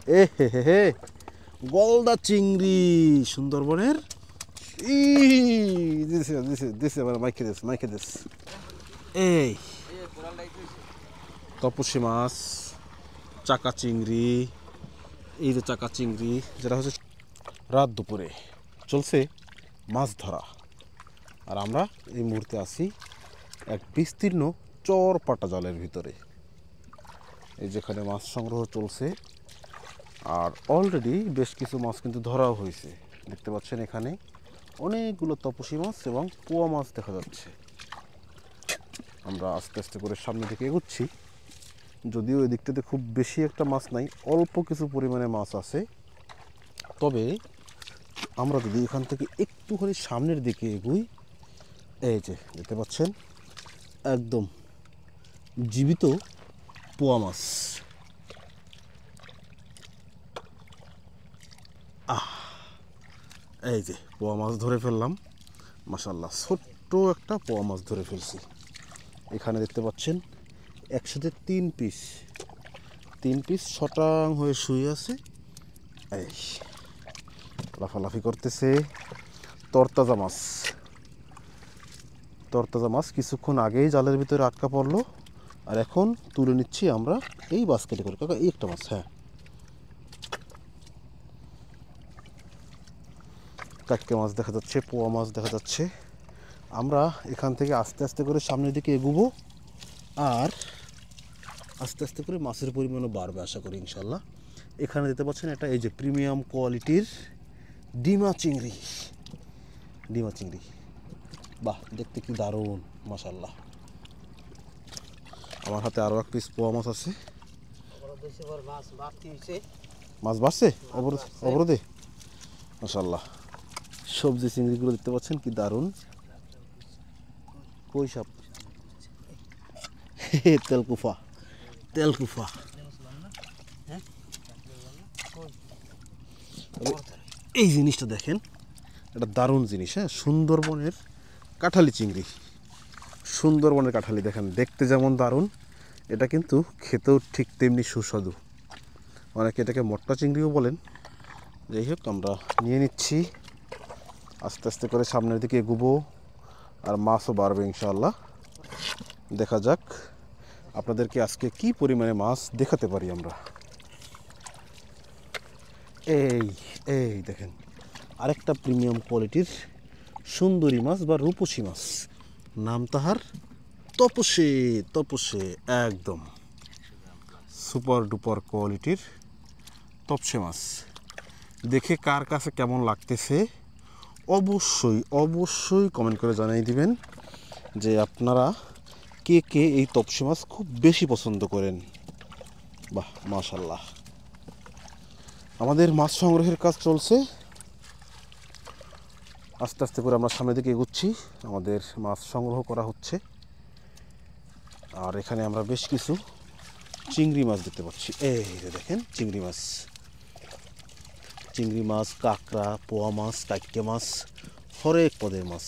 এ হে হে হে, গলদা চিংড়ি সুন্দরবনের। দিছে দিছে দিছে মাইকে দিস। এই তপসী মাছ, চাকা চিংড়ি, এই যে চাকা চিংড়ি যেটা হচ্ছে রাত দুপুরে চলছে মাছ ধরা। আর আমরা এই মুহূর্তে আছি এক বিস্তীর্ণ চরপাটা জলের ভিতরে। এই যেখানে মাছ সংগ্রহ চলছে, আর অলরেডি বেশ কিছু মাছ কিন্তু ধরাও হয়েছে। দেখতে পাচ্ছেন এখানে অনেকগুলো তপসী মাছ এবং পোয়া মাছ দেখা যাচ্ছে। আমরা আস্তে আস্তে করে সামনের দিকে এগোচ্ছি, যদিও এই দিকটাতে খুব বেশি একটা মাছ নাই, অল্প কিছু পরিমাণে মাছ আছে। তবে আমরা যদি এখান থেকে একটুখানি সামনের দিকে এগোই, এই যে দেখতে পাচ্ছেন একদম জীবিত পোয়া মাছ। এই যে পোয়া মাছ ধরে ফেললাম, মাশাআল্লাহ ছোট্ট একটা পোয়া মাছ ধরে ফেলছি। এখানে দেখতে পাচ্ছেন একসাথে তিন পিস শটাং হয়ে শুয়ে আছে। এই লাফালাফি করতেছে। তরতাজা মাছ কিছুক্ষণ আগেই জালের ভিতরে আটকা পড়লো, আর এখন তুলে নিচ্ছি আমরা এই বাস্কেটে করে। কাকা এই একটা মাছ, হ্যাঁ কাটকে মাছ দেখা যাচ্ছে, পোয়া মাছ দেখা যাচ্ছে। আমরা এখান থেকে আস্তে আস্তে করে সামনের দিকে এগোবো, আর আস্তে আস্তে করে মাছের পরিমাণও বাড়বে আশা করি ইনশাল্লাহ। এখানে দেখতে পাচ্ছেন এটা এই যে প্রিমিয়াম কোয়ালিটির ডিমা চিংড়ি। বাহ, দেখতে কি দারুণ মাশাল্লাহ। আমার হাতে আরও এক পিস পোয়া মাছ আছে। মাছ বাড়ছে অবরোধে, মাশাল্লাহ। সবজি চিংড়িগুলো দেখতে পাচ্ছেন কি দারুণ। কই সাপ, তেলকুফা। এই জিনিসটা দেখেন, এটা দারুণ জিনিস। হ্যাঁ, সুন্দরবনের কাঁঠালি চিংড়ি। সুন্দরবনের কাঁঠালি দেখেন, দেখতে যেমন দারুণ, এটা কিন্তু খেতেও ঠিক তেমনি সুস্বাদু। অনেকে এটাকে মটকা চিংড়িও বলেন। যাই হোক, আমরা নিয়ে নিচ্ছি, আস্তে আস্তে করে সামনের দিকে এগোবো, আর মাছও বাড়বে ইনশাআল্লাহ। দেখা যাক আপনাদেরকে আজকে কি পরিমাণে মাছ দেখাতে পারি আমরা। এই দেখেন আরেকটা প্রিমিয়াম কোয়ালিটির সুন্দরী মাছ বা রূপসী মাছ, নাম তাহার তপসে, একদম সুপার ডুপার কোয়ালিটির তপসে মাছ। দেখে কার কাছে কেমন লাগতেছে অবশ্যই কমেন্ট করে জানিয়ে দিবেন যে আপনারা কে এই তপসে মাছ খুব বেশি পছন্দ করেন। বাহ মাশাআল্লাহ, আমাদের মাছ সংগ্রহের কাজ চলছে। আস্তে আস্তে করে আমরা সামনের দিকে এগোচ্ছি, আমাদের মাছ সংগ্রহ করা হচ্ছে। আর এখানে আমরা বেশ কিছু চিংড়ি মাছ দেখতে পাচ্ছি। এই যে দেখেন চিংড়ি মাছ, কাঁকড়া, পোয়া মাছ, কাটকে মাছ, হরেক পদের মাছ।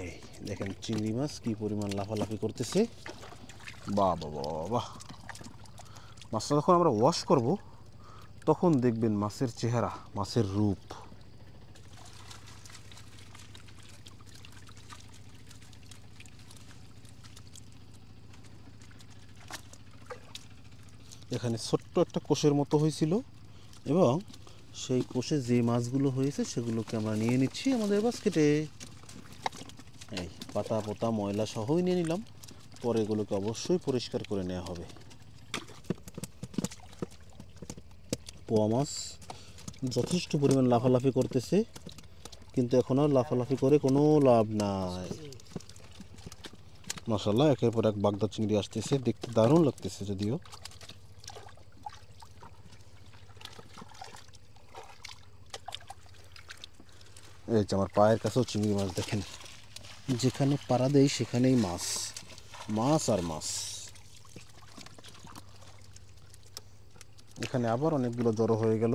এই দেখেন চিংড়ি মাছ কি পরিমাণ লাফালাফি করতেছে। বাহ বাহ বাহ, মাছটা যখন আমরা ওয়াশ করব তখন দেখবেন মাছের চেহারা, মাছের রূপ। এখানে ছোট্ট একটা কোষের মতো হয়েছিল, এবং সেই কোষে যে মাছগুলো হয়েছে সেগুলোকে আমরা নিয়ে নিচ্ছি আমাদের বাস্কেটে। এই পাতা পোতা ময়লা সহই নিয়ে নিলাম, পরে এগুলোকে অবশ্যই পরিষ্কার করে নেওয়া হবে। পোয়া মাছ যথেষ্ট পরিমাণ লাফালাফি করতেছে, কিন্তু এখন আর লাফালাফি করে কোনো লাভ নাই। মাশাআল্লাহ, একের পর এক বাগদা চিংড়ি আসতেছে, দেখতে দারুণ লাগতেছে। যদিও এই যে আমার পায়ের কাছেও চিংড়ি মাছ দেখেন, যেখানে পাড়া দেয় সেখানেই মাছ আর মাছ। এখানে আবার অনেকগুলো জড়ো হয়ে গেল।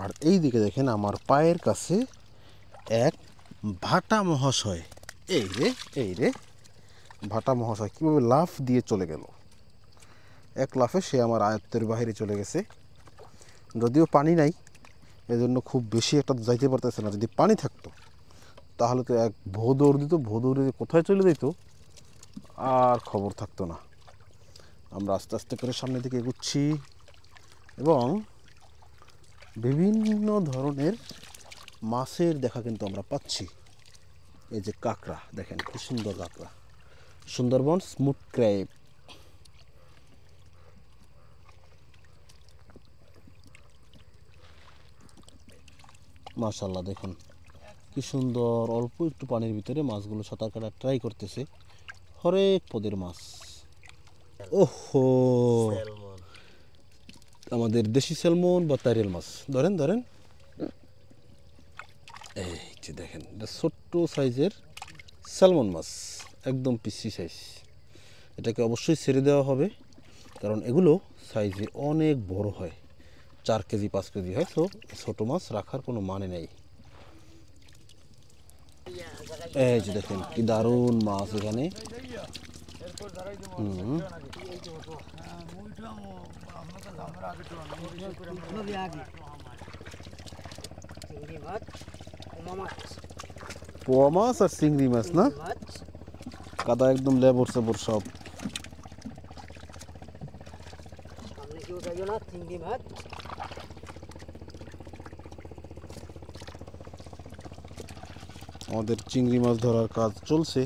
আর এই দিকে দেখেন আমার পায়ের কাছে এক ভাটা মহাশয়। এই রে ভাটা মহাশয় কীভাবে লাফ দিয়ে চলে গেল। এক লাফে সে আমার আয়ত্তের বাইরে চলে গেছে। যদিও পানি নাই, এজন্য খুব বেশি একটা যাইতে পারতেছে না। যদি পানি থাকতো তাহলে তো এক ভো দৌড় দিত, ভো দৌড়ে কোথায় চলে যেত আর খবর থাকতো না। আমরা আস্তে আস্তে করে সামনের দিকে এগুচ্ছি এবং বিভিন্ন ধরনের মাছের দেখা কিন্তু আমরা পাচ্ছি। এই যে কাঁকড়া দেখেন, কি সুন্দর কাঁকড়া, সুন্দরবন স্মুথ ক্র্যাব। মাশাআল্লাহ দেখুন কি সুন্দর, অল্প একটু পানির ভিতরে মাছগুলো সাঁতার কাটার ট্রাই করতেছে। হরেক পদের মাছ। ওহো, আমাদের দেশি স্যালমন বা তাইরেল মাছ। ধরেন ধরেন, এই যে দেখেন, এটা ছোট্ট সাইজের স্যালমন মাছ, একদম পিসি সাইজ। এটাকে অবশ্যই ছেড়ে দেওয়া হবে, কারণ এগুলো সাইজে অনেক বড় হয়, 4 কেজি 5 কেজি হয়। তো ছোটো মাছ রাখার কোনো মানে নেই। এই যে দেখেন কি দারুণ মাছ এখানে। পোয়া মাছ আর চিংড়ি মাছ না, কাদা একদম লেবর সেবর সব। আমাদের চিংড়ি মাছ ধরার কাজ চলছে।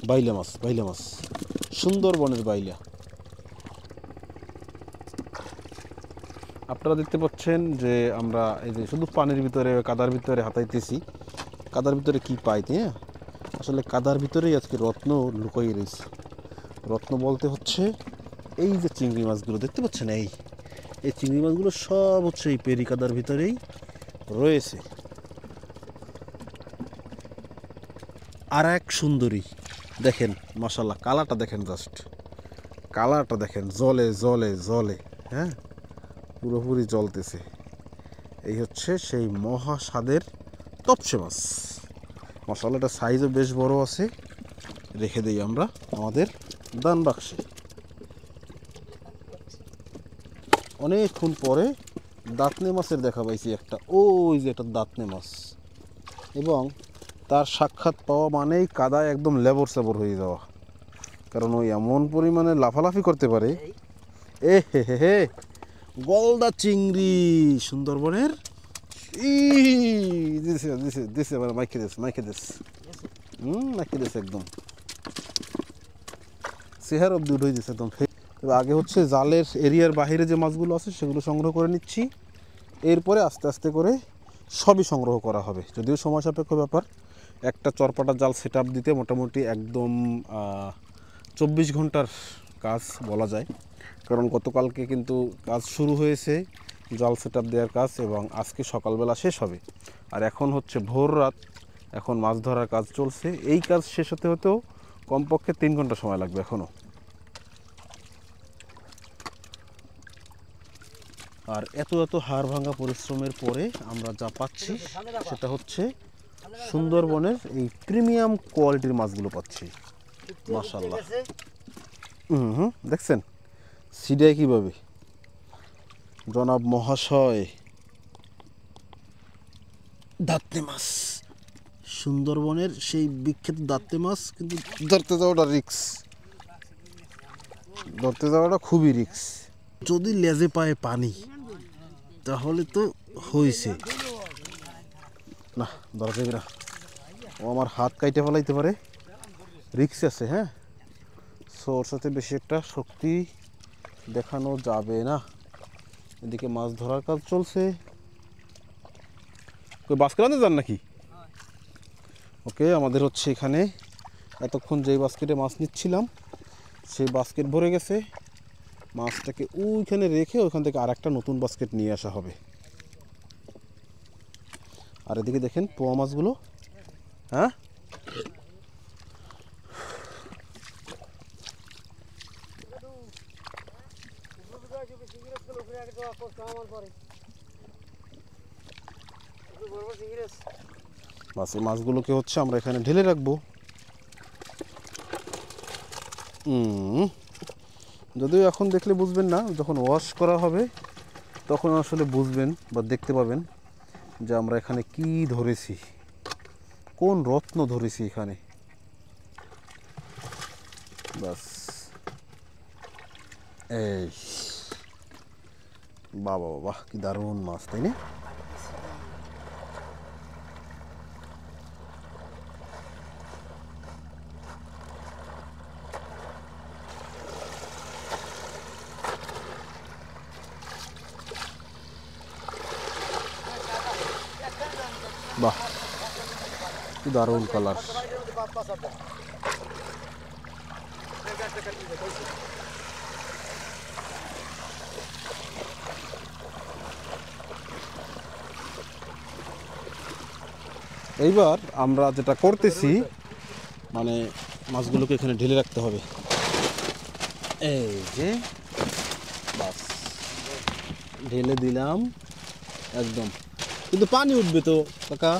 বাইলা মাছ, বাইলা মাছ, সুন্দরবনের বাইলা। আপনারা দেখতে পাচ্ছেন যে আমরা এই যে শুধু পানির ভিতরে, কাদার ভিতরে হাতাইতেছি। কাদার ভিতরে কি পাই, তাই না? আসলে কাদার ভিতরেই আজকে রত্ন লুকিয়ে রয়েছে। রত্ন বলতে হচ্ছে এই যে চিংড়ি মাছগুলো দেখতে পাচ্ছেন, এই চিংড়ি মাছগুলো সব হচ্ছে এই পেরি কাদার ভিতরেই রয়েছে। আর এক সুন্দরী দেখেন, মাশাআল্লাহ, কালারটা দেখেন, জাস্ট কালারটা দেখেন, জলে জলে জলে, হ্যাঁ, পুরোপুরি জ্বলতেছে। এই হচ্ছে সেই মহা স্বাদের তপসে মাছ। মশলাটা সাইজও বেশ বড় আছে। রেখে দেই আমরা আমাদের দান বাক্সে। অনেকক্ষণ পরে দাঁতনে মাছের দেখা পাইছি একটা, ওই যে একটা দাঁতনে মাছ, এবং তার সাক্ষাৎ পাওয়া মানেই কাদায় একদম লেবর সেবর হয়ে যাওয়া, কারণ ওই এমন পরিমাণে লাফালাফি করতে পারে। এ হে হে হে, গলদা চিংড়ি সুন্দরবনের। দিছে দিছে দিছে, মাইকে দিস, মাইকে দিস, মাইকে দিস, একদম চেহার অব্দি উঠে দিচ্ছে একদম। তবে আগে হচ্ছে জালের এরিয়ার বাইরে যে মাছগুলো আছে সেগুলো সংগ্রহ করে নিচ্ছি, এরপরে আস্তে আস্তে করে সবই সংগ্রহ করা হবে। যদিও সময় সাপেক্ষ ব্যাপার, একটা চরপাটা জাল সেট আপ দিতে মোটামুটি একদম 24 ঘন্টার কাজ বলা যায়, কারণ গতকালকে কিন্তু কাজ শুরু হয়েছে, জাল সেট আপ দেওয়ার কাজ, এবং আজকে সকালবেলা শেষ হবে। আর এখন হচ্ছে ভোর রাত, এখন মাছ ধরার কাজ চলছে। এই কাজ শেষ হতে হতেও কমপক্ষে 3 ঘন্টা সময় লাগবে এখনও। আর এত এত হাড় ভাঙা পরিশ্রমের পরে আমরা যা পাচ্ছি সেটা হচ্ছে সুন্দরবনের এই প্রিমিয়াম কোয়ালিটির মাছগুলো পাচ্ছি। মাশাআল্লাহ, দেখছেন সিডাই কিভাবে জনাব মহাশয়। দাঁতনে মাছ, সুন্দরবনের সেই বিখ্যাত দাঁতনে মাছ, কিন্তু ধরতে যাওয়াটা রিক্স, ধরতে যাওয়াটা খুবই রিক্স। যদি লেজে পায় পানি তাহলে তো হয়েছে, না ধরা যাবে না, ও আমার হাত কাইটে ফেলাইতে পারে, রিক্স আছে। হ্যাঁ, সো ওর সাথে বেশি একটা শক্তি দেখানো যাবে না। এদিকে মাছ ধরার কাজ চলছে। বাস্কেট আনতে যান নাকি? ওকে, আমাদের হচ্ছে এখানে এতক্ষণ যেই বাস্কেটে মাছ নিচ্ছিলাম সেই বাস্কেট ভরে গেছে। মাছটাকে ওইখানে রেখে ওইখান থেকে আরেকটা নতুন বাস্কেট নিয়ে আসা হবে। আর এদিকে দেখেন পোয়া মাছগুলো, হ্যাঁ বাস এই মাছগুলোকে হচ্ছে আমরা এখানে ঢেলে রাখবো। যদিও এখন দেখলে বুঝবেন না, যখন ওয়াশ করা হবে তখন আসলে বুঝবেন বা দেখতে পাবেন যে আমরা এখানে কি ধরেছি, কোন রত্ন ধরেছি এখানে। বাস এই বাবা বাবা কি দারুণ মাছ, তাই না? বাহ কি দারুণ কালার। এইবার আমরা যেটা করতেছি মানে মাছগুলোকে এখানে ঢেলে রাখতে হবে। এই যে বাস ঢেলে দিলাম একদম, কিন্তু পানি উঠবে তো কাকা,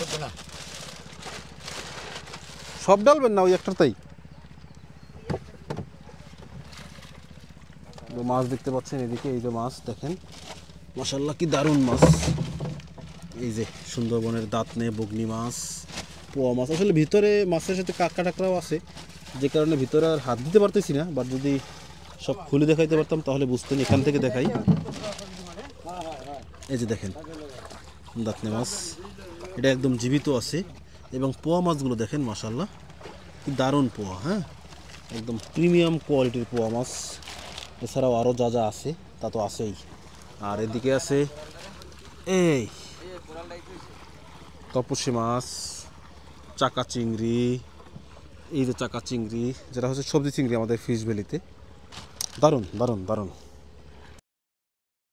সব ডালবেন না ওই একটাতেই। মাছ দেখতে পাচ্ছেন এদিকে, এই যে মাছ দেখেন মাশাআল্লাহ কি দারুণ মাছ। এই যে সুন্দরবনের দাঁতনে বগনি মাছ, পোয়া মাছ। আসলে ভিতরে মাছের সাথে কাঁকড়া টাকড়াও আছে, যে কারণে ভিতরে আর হাত দিতে পারতেছি না, বাট যদি সব খুলে দেখাইতে পারতাম তাহলে বুঝতেন। এখান থেকে দেখাই, এই যে দেখেন দাঁতনে মাছ, এটা একদম জীবিত আছে। এবং পোয়া মাছগুলো দেখেন মাশাআল্লাহ কি দারুণ পোয়া, হ্যাঁ একদম প্রিমিয়াম কোয়ালিটির পোয়া মাছ। এছাড়াও আরও যা যা আছে তা তো আছেই। আর এদিকে আছে এই তপসী মাছ, চাকা চিংড়ি, এই যে চাকা চিংড়ি যেটা হচ্ছে সবজি চিংড়ি আমাদের ফিশ ভ্যালিতে। দারুণ দারুণ দারুণ।